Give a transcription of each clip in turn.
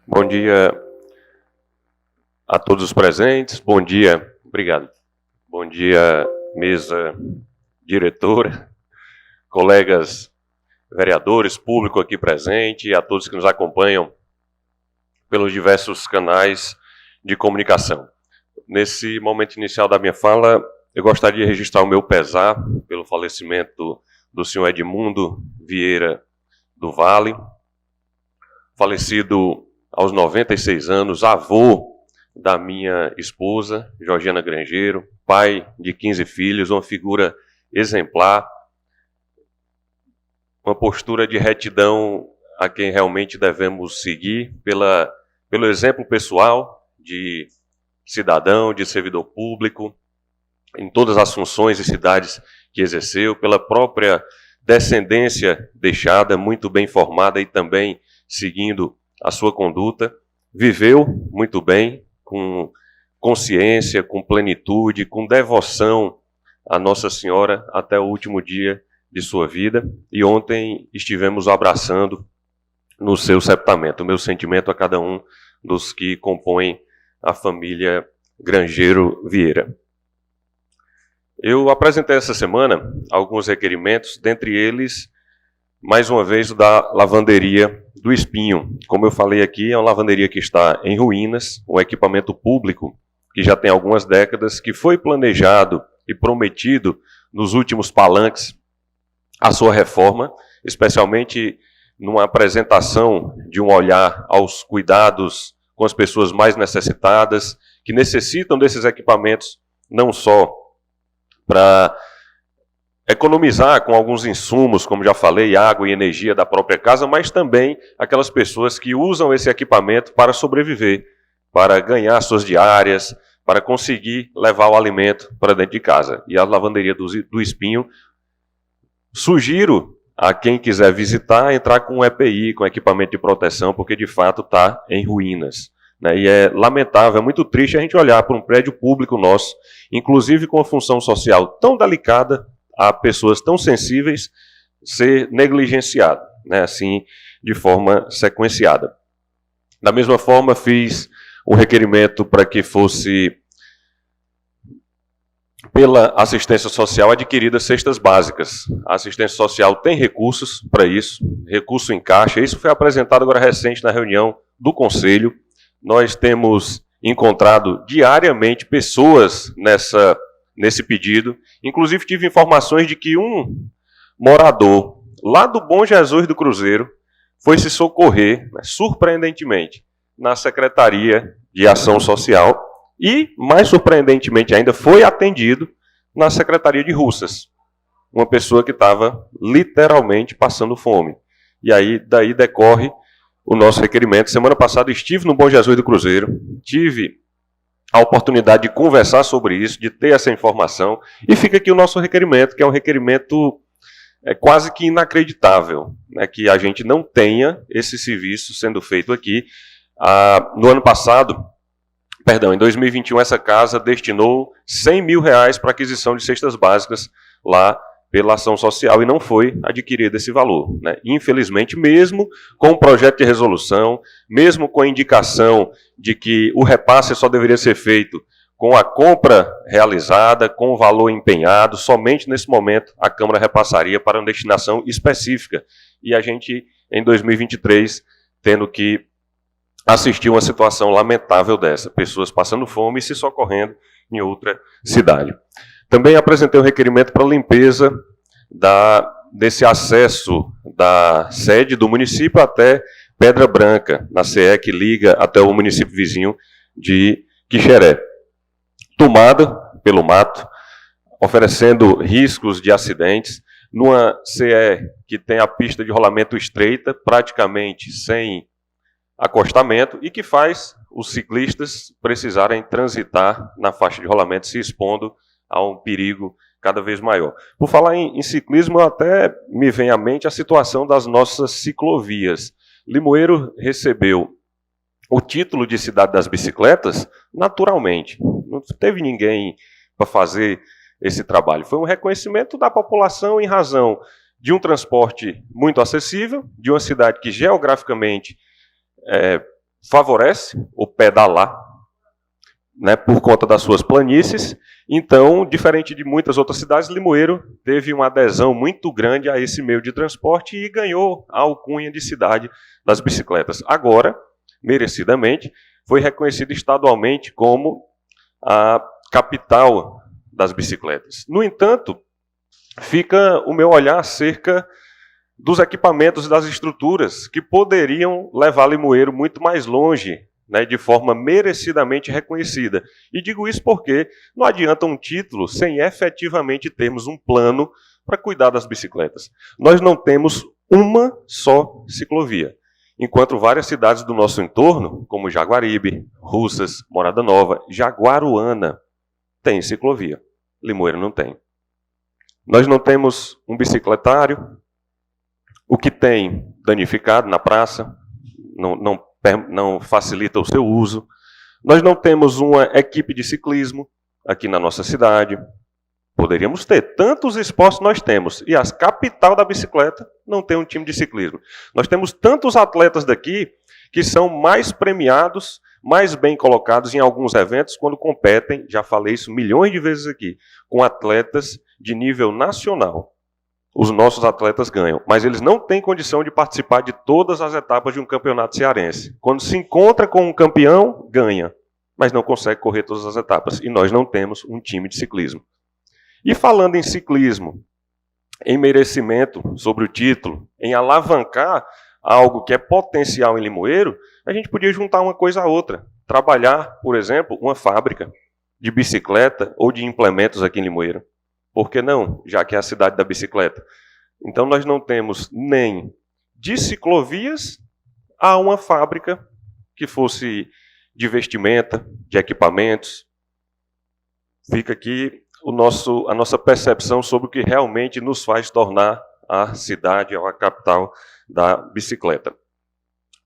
Bom dia a todos os presentes. Bom dia, obrigado. Bom dia, mesa diretora, colegas vereadores, público aqui presente e a todos que nos acompanham pelos diversos canais de comunicação. Nesse momento inicial da minha fala, eu gostaria de registrar o meu pesar pelo falecimento do senhor Edmundo Vieira do Vale, falecido aos 96 anos, avô da minha esposa, Georgiana Grangeiro, pai de 15 filhos, uma figura exemplar, uma postura de retidão a quem realmente devemos seguir pelo exemplo pessoal de cidadão, de servidor público, em todas as funções e cidades que exerceu, pela própria descendência deixada, muito bem formada e também seguindo a sua conduta, viveu muito bem, com consciência, com plenitude, com devoção a Nossa Senhora até o último dia de sua vida. E ontem estivemos abraçando no seu sepultamento. O meu sentimento a cada um dos que compõem a família Grangeiro Vieira. Eu apresentei essa semana alguns requerimentos, dentre eles, mais uma vez, o da lavanderia do Espinho. Como eu falei aqui, é uma lavanderia que está em ruínas, um equipamento público que já tem algumas décadas, que foi planejado e prometido nos últimos palanques a sua reforma, especialmente numa apresentação de um olhar aos cuidados com as pessoas mais necessitadas, que necessitam desses equipamentos não só para economizar com alguns insumos, como já falei, água e energia da própria casa, mas também aquelas pessoas que usam esse equipamento para sobreviver, para ganhar suas diárias, para conseguir levar o alimento para dentro de casa. E a lavanderia do Espinho, sugiro a quem quiser visitar, entrar com um EPI, com equipamento de proteção, porque de fato está em ruínas. E é lamentável, é muito triste a gente olhar para um prédio público nosso, inclusive com uma função social tão delicada, a pessoas tão sensíveis, ser negligenciado, assim, de forma sequenciada. Da mesma forma, fiz um requerimento para que fosse, pela assistência social, adquirida cestas básicas. A assistência social tem recursos para isso, recurso em caixa. Isso foi apresentado agora recente na reunião do Conselho. Nós temos encontrado diariamente pessoas nesse pedido. Inclusive, tive informações de que um morador lá do Bom Jesus do Cruzeiro foi se socorrer, surpreendentemente, na Secretaria de Ação Social e, mais surpreendentemente ainda, foi atendido na Secretaria de Russas. Uma pessoa que estava literalmente passando fome. E aí, daí decorre o nosso requerimento. Semana passada estive no Bom Jesus do Cruzeiro, tive a oportunidade de conversar sobre isso, de ter essa informação, e fica aqui o nosso requerimento, que é um requerimento quase que inacreditável, que a gente não tenha esse serviço sendo feito aqui. No ano passado, em 2021, essa casa destinou R$100 mil para aquisição de cestas básicas lá pela ação social e não foi adquirido esse valor. Infelizmente, mesmo com o projeto de resolução, mesmo com a indicação de que o repasse só deveria ser feito com a compra realizada, com o valor empenhado, somente nesse momento a Câmara repassaria para uma destinação específica. E a gente, em 2023, tendo que assistir uma situação lamentável dessa, pessoas passando fome e se socorrendo em outra cidade. Também apresentei um requerimento para limpeza desse acesso da sede do município até Pedra Branca, na CE que liga até o município vizinho de Quixeré. Tomada pelo mato, oferecendo riscos de acidentes, numa CE que tem a pista de rolamento estreita, praticamente sem acostamento, e que faz os ciclistas precisarem transitar na faixa de rolamento, se expondo a um perigo cada vez maior. Por falar em ciclismo, até me vem à mente a situação das nossas ciclovias. Limoeiro recebeu o título de cidade das bicicletas naturalmente. Não teve ninguém para fazer esse trabalho. Foi um reconhecimento da população em razão de um transporte muito acessível, de uma cidade que geograficamente favorece o pedalar, né, por conta das suas planícies. Então, diferente de muitas outras cidades, Limoeiro teve uma adesão muito grande a esse meio de transporte e ganhou a alcunha de cidade das bicicletas. Agora, merecidamente, foi reconhecido estadualmente como a capital das bicicletas. No entanto, fica o meu olhar acerca dos equipamentos e das estruturas que poderiam levar Limoeiro muito mais longe, né, de forma merecidamente reconhecida. E digo isso porque não adianta um título sem efetivamente termos um plano para cuidar das bicicletas. Nós não temos uma só ciclovia, enquanto várias cidades do nosso entorno, como Jaguaribe, Russas, Morada Nova, Jaguaruana, têm ciclovia. Limoeiro não tem. Nós não temos um bicicletário, o que tem danificado na praça, não facilita o seu uso. Nós não temos uma equipe de ciclismo aqui na nossa cidade. Poderíamos ter. Tantos esportes nós temos. E a capital da bicicleta não tem um time de ciclismo. Nós temos tantos atletas daqui que são mais premiados, mais bem colocados em alguns eventos quando competem, já falei isso milhões de vezes aqui, com atletas de nível nacional. Os nossos atletas ganham, mas eles não têm condição de participar de todas as etapas de um campeonato cearense. Quando se encontra com um campeão, ganha, mas não consegue correr todas as etapas. E nós não temos um time de ciclismo. E falando em ciclismo, em merecimento sobre o título, em alavancar algo que é potencial em Limoeiro, a gente podia juntar uma coisa a outra. Trabalhar, por exemplo, uma fábrica de bicicleta ou de implementos aqui em Limoeiro. Por que não? Já que é a cidade da bicicleta. Então, nós não temos nem de ciclovias a uma fábrica que fosse de vestimenta, de equipamentos. Fica aqui a nossa percepção sobre o que realmente nos faz tornar a cidade, a capital da bicicleta.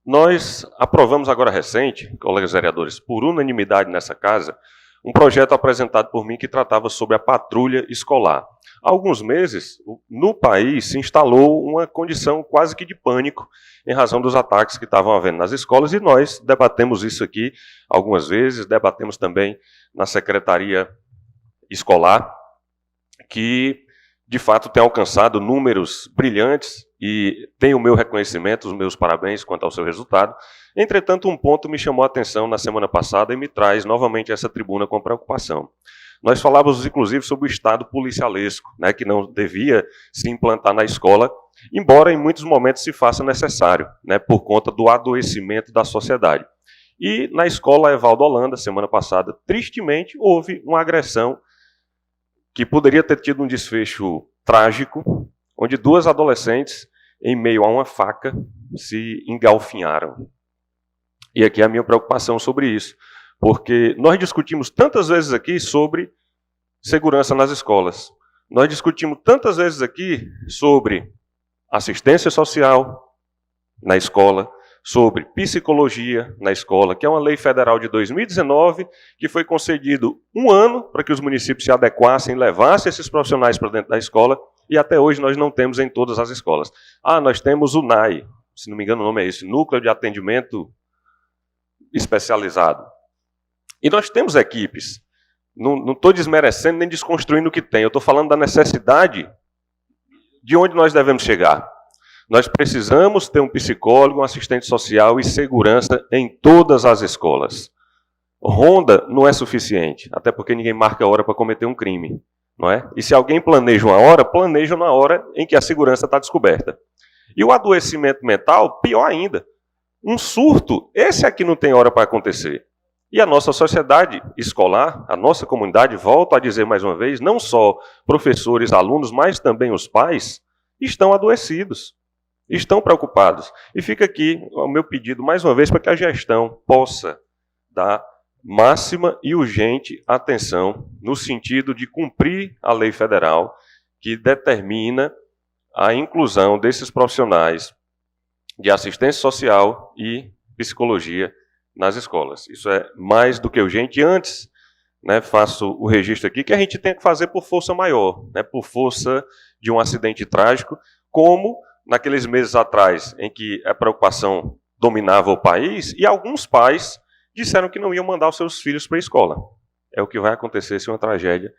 Nós aprovamos agora recente, colegas vereadores, por unanimidade nessa casa, um projeto apresentado por mim que tratava sobre a patrulha escolar. Há alguns meses, no país, se instalou uma condição quase que de pânico em razão dos ataques que estavam havendo nas escolas, e nós debatemos isso aqui algumas vezes, debatemos também na secretaria escolar, que de fato tem alcançado números brilhantes e tem o meu reconhecimento, os meus parabéns quanto ao seu resultado. Entretanto, um ponto me chamou a atenção na semana passada e me traz novamente essa tribuna com preocupação. Nós falávamos, inclusive, sobre o estado policialesco, né, que não devia se implantar na escola, embora em muitos momentos se faça necessário, né, por conta do adoecimento da sociedade. E na escola Evaldo Holanda, semana passada, tristemente, houve uma agressão que poderia ter tido um desfecho trágico, onde duas adolescentes, em meio a uma faca, se engalfinharam. E aqui é a minha preocupação sobre isso, porque nós discutimos tantas vezes aqui sobre segurança nas escolas. Nós discutimos tantas vezes aqui sobre assistência social na escola, sobre psicologia na escola, que é uma lei federal de 2019, que foi concedido um ano para que os municípios se adequassem, levassem esses profissionais para dentro da escola, e até hoje nós não temos em todas as escolas. Nós temos o NAI, se não me engano o nome é esse, Núcleo de Atendimento Especializado. E nós temos equipes. Não estou desmerecendo nem desconstruindo o que tem, eu estou falando da necessidade de onde nós devemos chegar. Nós precisamos ter um psicólogo, um assistente social e segurança em todas as escolas. Ronda não é suficiente, até porque ninguém marca a hora para cometer um crime, não é? E se alguém planeja uma hora, planeja na hora em que a segurança está descoberta. E o adoecimento mental, pior ainda. Um surto, esse aqui não tem hora para acontecer. E a nossa sociedade escolar, a nossa comunidade, volto a dizer mais uma vez, não só professores, alunos, mas também os pais, estão adoecidos. Estão preocupados. E fica aqui o meu pedido, mais uma vez, para que a gestão possa dar máxima e urgente atenção no sentido de cumprir a lei federal que determina a inclusão desses profissionais de assistência social e psicologia nas escolas. Isso é mais do que urgente. E antes, né, faço o registro aqui, que a gente tem que fazer por força maior, né, por força de um acidente trágico, como naqueles meses atrás, em que a preocupação dominava o país, e alguns pais disseram que não iam mandar os seus filhos para a escola. É o que vai acontecer se uma tragédia,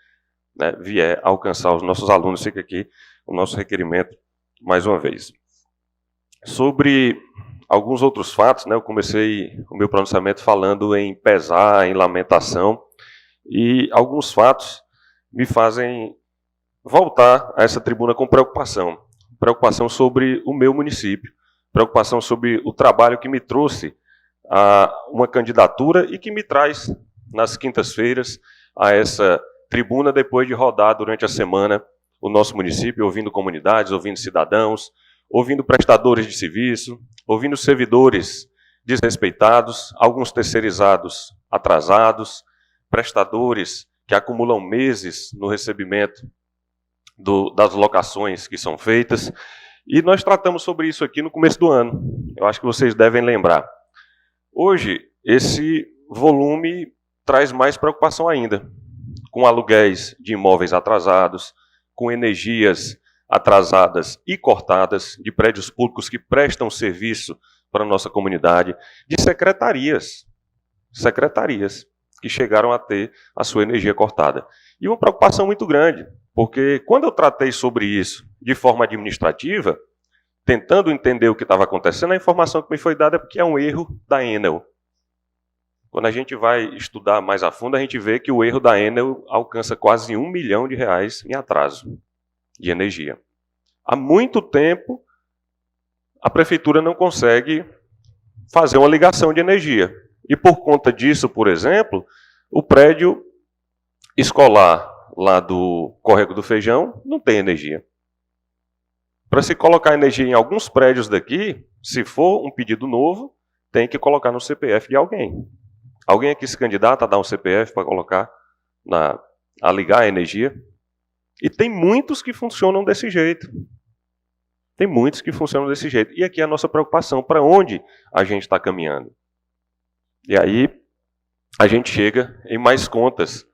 né, vier a alcançar os nossos alunos. Fica aqui o nosso requerimento mais uma vez. Sobre alguns outros fatos, né, eu comecei o meu pronunciamento falando em pesar, em lamentação, e alguns fatos me fazem voltar a essa tribuna com preocupação. Preocupação sobre o meu município, preocupação sobre o trabalho que me trouxe a uma candidatura e que me traz nas quintas-feiras a essa tribuna depois de rodar durante a semana o nosso município, ouvindo comunidades, ouvindo cidadãos, ouvindo prestadores de serviço, ouvindo servidores desrespeitados, alguns terceirizados atrasados, prestadores que acumulam meses no recebimento das locações que são feitas. E nós tratamos sobre isso aqui no começo do ano. Eu acho que vocês devem lembrar. Hoje, esse volume traz mais preocupação ainda, com aluguéis de imóveis atrasados, com energias atrasadas e cortadas, de prédios públicos que prestam serviço para a nossa comunidade, de secretarias que chegaram a ter a sua energia cortada. E uma preocupação muito grande, porque quando eu tratei sobre isso de forma administrativa, tentando entender o que estava acontecendo, a informação que me foi dada é porque é um erro da Enel. Quando a gente vai estudar mais a fundo, a gente vê que o erro da Enel alcança quase R$1 milhão em atraso de energia. Há muito tempo, a prefeitura não consegue fazer uma ligação de energia. E por conta disso, por exemplo, o prédio escolar lá do Córrego do Feijão não tem energia. Para se colocar energia em alguns prédios daqui, se for um pedido novo, tem que colocar no CPF de alguém. Alguém aqui se candidata a dar um CPF para colocar, a ligar a energia? E tem muitos que funcionam desse jeito. Tem muitos que funcionam desse jeito. E aqui é a nossa preocupação, para onde a gente está caminhando. E aí, a gente chega em mais contas.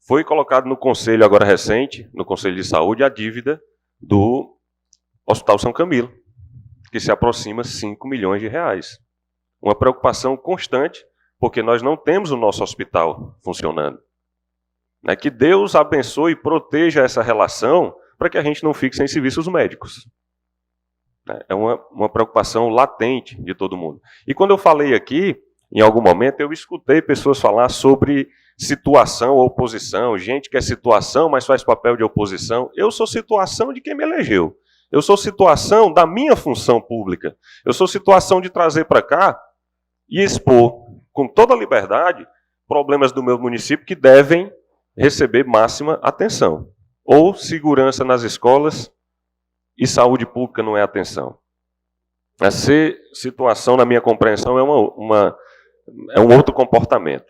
Foi colocado no conselho agora recente, no Conselho de Saúde, a dívida do Hospital São Camilo, que se aproxima de R$5 milhões. Uma preocupação constante, porque nós não temos o nosso hospital funcionando. Que Deus abençoe e proteja essa relação para que a gente não fique sem serviços médicos. É uma preocupação latente de todo mundo. E quando eu falei aqui, em algum momento, eu escutei pessoas falar sobre situação ou oposição, gente que é situação, mas faz papel de oposição. Eu sou situação de quem me elegeu. Eu sou situação da minha função pública. Eu sou situação de trazer para cá e expor, com toda a liberdade, problemas do meu município que devem receber máxima atenção. Ou segurança nas escolas e saúde pública não é atenção. Ser situação, na minha compreensão, é um outro comportamento.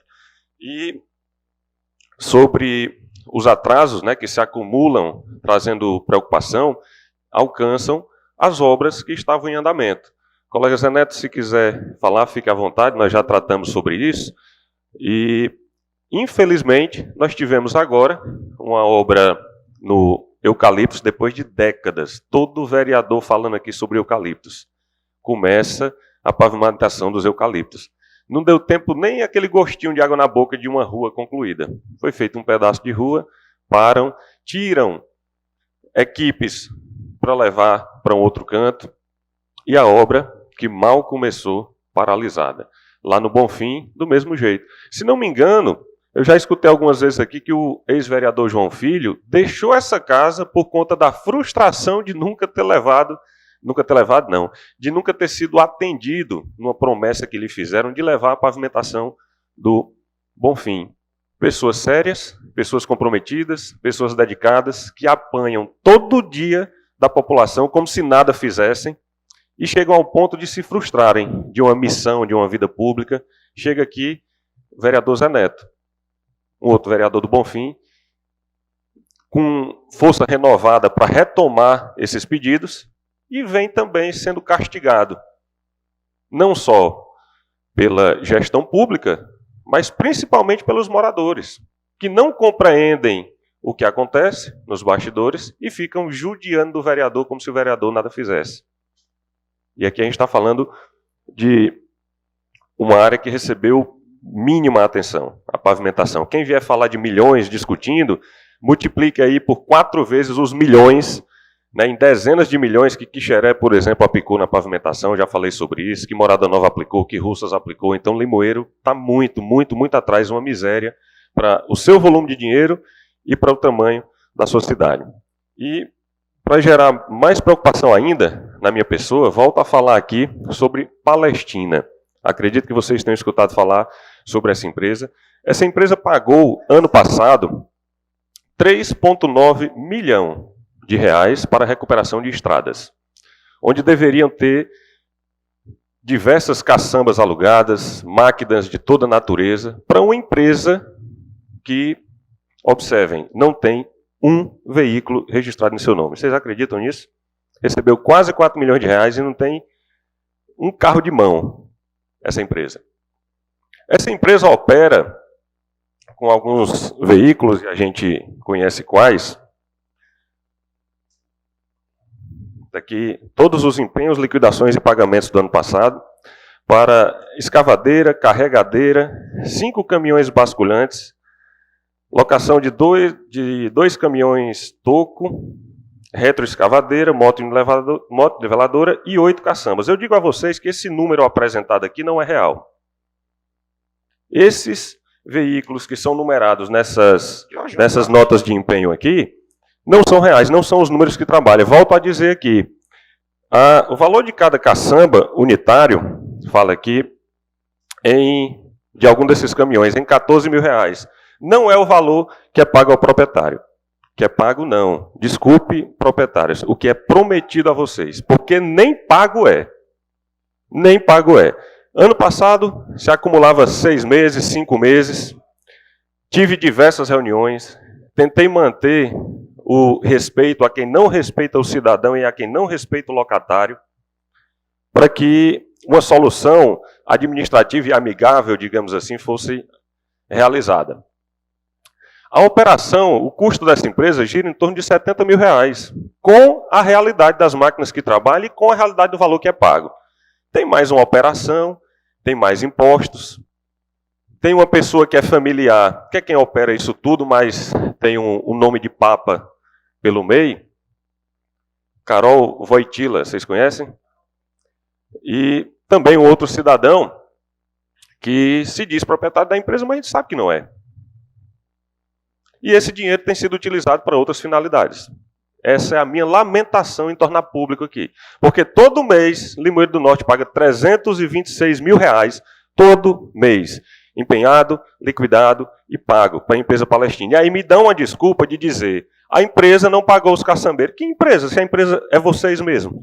E sobre os atrasos, que se acumulam, trazendo preocupação, alcançam as obras que estavam em andamento. Colega Zé Neto, se quiser falar, fique à vontade, nós já tratamos sobre isso. E, infelizmente, nós tivemos agora uma obra no eucaliptos, depois de décadas. Todo vereador falando aqui sobre eucaliptos. Começa a pavimentação dos eucaliptos. Não deu tempo nem aquele gostinho de água na boca de uma rua concluída. Foi feito um pedaço de rua, param, tiram equipes para levar para um outro canto, e a obra, que mal começou, paralisada. Lá no Bonfim, do mesmo jeito. Se não me engano, eu já escutei algumas vezes aqui que o ex-vereador João Filho deixou essa casa por conta da frustração de nunca ter sido atendido numa promessa que lhe fizeram de levar a pavimentação do Bonfim. Pessoas sérias, pessoas comprometidas, pessoas dedicadas, que apanham todo dia da população como se nada fizessem e chegam ao ponto de se frustrarem de uma missão, de uma vida pública. Chega aqui o vereador Zé Neto, um outro vereador do Bonfim, com força renovada para retomar esses pedidos, e vem também sendo castigado, não só pela gestão pública, mas principalmente pelos moradores, que não compreendem o que acontece nos bastidores e ficam judiando do vereador como se o vereador nada fizesse. E aqui a gente está falando de uma área que recebeu mínima atenção, a pavimentação. Quem vier falar de milhões discutindo, multiplique aí por 4 vezes os milhões, né, em dezenas de milhões que Quixeré, por exemplo, aplicou na pavimentação, já falei sobre isso, que Morada Nova aplicou, que Russas aplicou. Então, Limoeiro está muito, muito, muito atrás, uma miséria para o seu volume de dinheiro e para o tamanho da sua cidade. E, para gerar mais preocupação ainda na minha pessoa, volto a falar aqui sobre Palestina. Acredito que vocês tenham escutado falar sobre essa empresa. Essa empresa pagou, ano passado, 3,9 milhão de reais para a recuperação de estradas, onde deveriam ter diversas caçambas alugadas, máquinas de toda natureza, para uma empresa que, observem, não tem um veículo registrado em seu nome. Vocês acreditam nisso? Recebeu quase 4 milhões de reais e não tem um carro de mão, essa empresa. Essa empresa opera com alguns veículos, e a gente conhece quais. Aqui, todos os empenhos, liquidações e pagamentos do ano passado, para escavadeira, carregadeira, 5 caminhões basculantes, locação de dois caminhões toco, retroescavadeira, moto niveladora e 8 caçambas. Eu digo a vocês que esse número apresentado aqui não é real. Esses veículos que são numerados nessas notas de empenho aqui, não são reais, não são os números que trabalham. Volto a dizer aqui, o valor de cada caçamba unitário, fala aqui, de algum desses caminhões, em 14 mil reais. Não é o valor que é pago ao proprietário. Que é pago, não. Desculpe, proprietários, o que é prometido a vocês, porque nem pago é. Nem pago é. Ano passado, se acumulava 6 meses, 5 meses, tive diversas reuniões, tentei manter o respeito a quem não respeita o cidadão e a quem não respeita o locatário, para que uma solução administrativa e amigável, digamos assim, fosse realizada. A operação, o custo dessa empresa gira em torno de 70 mil reais, com a realidade das máquinas que trabalham e com a realidade do valor que é pago. Tem mais uma operação, tem mais impostos, tem uma pessoa que é familiar, que é quem opera isso tudo, mas tem um nome de papa pelo meio, Carol Wojtyla, vocês conhecem? E também um outro cidadão que se diz proprietário da empresa, mas a gente sabe que não é. E esse dinheiro tem sido utilizado para outras finalidades. Essa é a minha lamentação em tornar público aqui. Porque todo mês, Limoeiro do Norte paga 326 mil reais, todo mês, empenhado, liquidado e pago para a empresa palestina. E aí me dão uma desculpa de dizer, a empresa não pagou os caçambeiros. Que empresa? Se a empresa é vocês mesmos.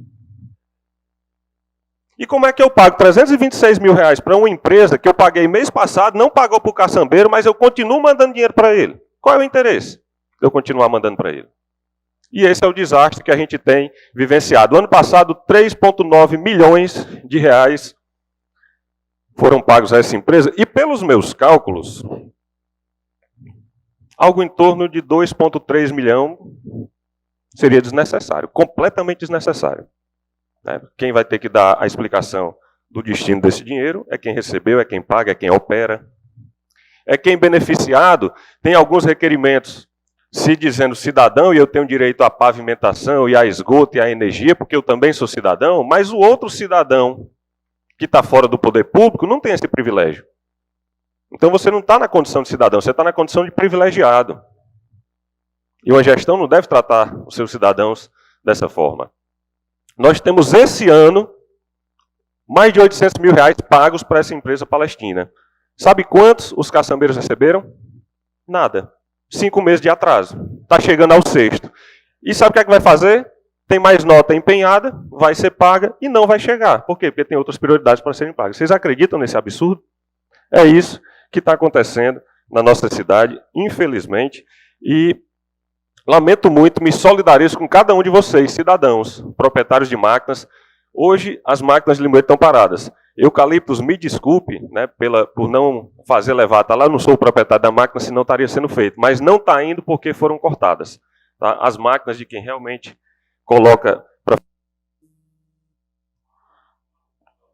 E como é que eu pago 326 mil reais para uma empresa que eu paguei mês passado, não pagou para o caçambeiro, mas eu continuo mandando dinheiro para ele? Qual é o interesse de eu continuar mandando para ele? E esse é o desastre que a gente tem vivenciado. Ano passado, 3,9 milhões de reais foram pagos a essa empresa. E pelos meus cálculos, algo em torno de 2,3 milhões seria desnecessário, completamente desnecessário. Quem vai ter que dar a explicação do destino desse dinheiro é quem recebeu, é quem paga, é quem opera. É quem beneficiado tem alguns requerimentos, se dizendo cidadão, e eu tenho direito à pavimentação e a esgoto e à energia, porque eu também sou cidadão, mas o outro cidadão que está fora do poder público não tem esse privilégio. Então você não está na condição de cidadão, você está na condição de privilegiado. E uma gestão não deve tratar os seus cidadãos dessa forma. Nós temos esse ano mais de 800 mil reais pagos para essa empresa palestina. Sabe quantos os caçambeiros receberam? Nada. 5 meses de atraso. Está chegando ao 6º. E sabe o que é que vai fazer? Tem mais nota empenhada, vai ser paga e não vai chegar. Por quê? Porque tem outras prioridades para serem pagas. Vocês acreditam nesse absurdo? É isso que está acontecendo na nossa cidade, infelizmente. E lamento muito, me solidarizo com cada um de vocês, cidadãos, proprietários de máquinas. Hoje as máquinas de Limoeiro estão paradas. Eucaliptos, me desculpe, né, por não fazer levata lá, não sou o proprietário da máquina, senão estaria sendo feito. Mas não está indo porque foram cortadas. Tá? As máquinas de quem realmente coloca